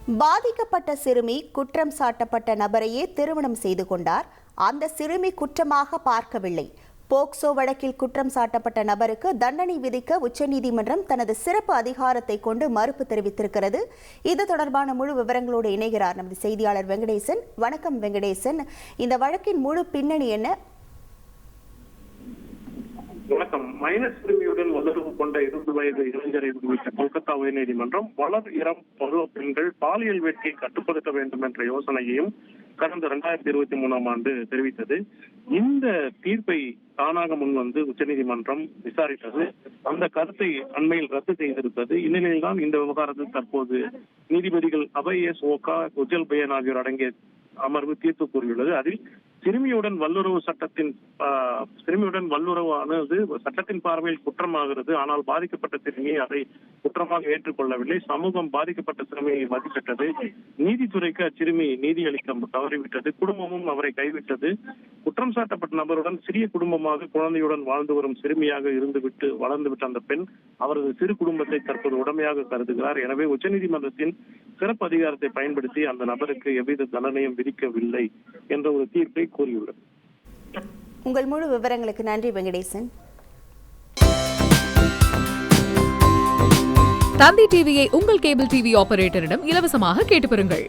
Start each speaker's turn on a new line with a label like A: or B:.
A: பாதிக்கப்பட்ட சிறுமி குற்றம் சாட்டப்பட்ட நபரையே திருமணம் செய்து கொண்டார். அந்த சிறுமி குற்றமாக பார்க்கவில்லை. போக்சோ வழக்கில் குற்றம் சாட்டப்பட்ட நபருக்கு தண்டனை விதிக்க உச்சநீதிமன்றம் தனது சிறப்பு அதிகாரத்தை கொண்டு மறுப்பு தெரிவித்திருக்கிறது. இது தொடர்பான முழு விவரங்களோடு இணைகிறார் நமது செய்தியாளர் வெங்கடேசன். வணக்கம் வெங்கடேசன், இந்த வழக்கின் முழு பின்னணி என்ன?
B: வணக்கம். மைனர் சிறுமியுடன் வல்லுறவு கொண்ட 20 வயது இளைஞரை விடுவித்த கொல்கத்தா உயர்நீதிமன்றம் வளர் இளம் பருவ பெண்கள் பாலியல் வேட்கையை கட்டுப்படுத்த வேண்டும் என்ற யோசனையையும் கடந்த 2023ஆம் ஆண்டு தெரிவித்தது. இந்த தீர்ப்பை தானாக முன்வந்து உச்சநீதிமன்றம் விசாரித்தது. அந்த கருத்தை அண்மையில் ரத்து செய்திருந்தது. இந்நிலையில்தான் இந்த விவகாரத்தில் தற்போது நீதிபதிகள் அபய் எஸ் ஓகா, உஜ்ஜல் பையன் ஆகியோர் அடங்கிய அமர்வு தீர்ப்பு கூறியுள்ளது. அதில் சிறுமியுடன் வல்லுறவானது சட்டத்தின் பார்வையில் குற்றமாகிறது. ஆனால் பாதிக்கப்பட்ட சிறுமி அதை குற்றமாக ஏற்றுக்கொள்ளவில்லை. சமூகம் பாதிக்கப்பட்ட சிறுமியை மதிப்பிட்டது. நீதித்துறைக்கு அச்சிறுமி நீதி அளிக்க தவறிவிட்டது. குடும்பமும் அவரை கைவிட்டது. குற்றம் சாட்டப்பட்ட நபருடன் சிறிய குடும்பமாக குழந்தையுடன் வாழ்ந்து வரும் சிறுமியாக வளர்ந்துவிட்ட அந்த பெண் அவரது சிறு குடும்பத்தை தற்போது உடமையாக கருதுகிறார். எனவே உச்சநீதிமன்றத்தின் சிறப்பு அதிகாரத்தை பயன்படுத்தி அந்த நபருக்கு எவ்வித தண்டனையும் விதிக்கவில்லை என்ற ஒரு தீர்ப்பை கூறியுள்ளது.
A: உங்கள் முழு விவரங்களுக்கு நன்றி வெங்கடேசன்.
C: தந்தி டிவியை உங்கள் கேபிள் டிவி ஆபரேட்டரிடம் இலவசமாக கேட்டு பெறுங்கள்.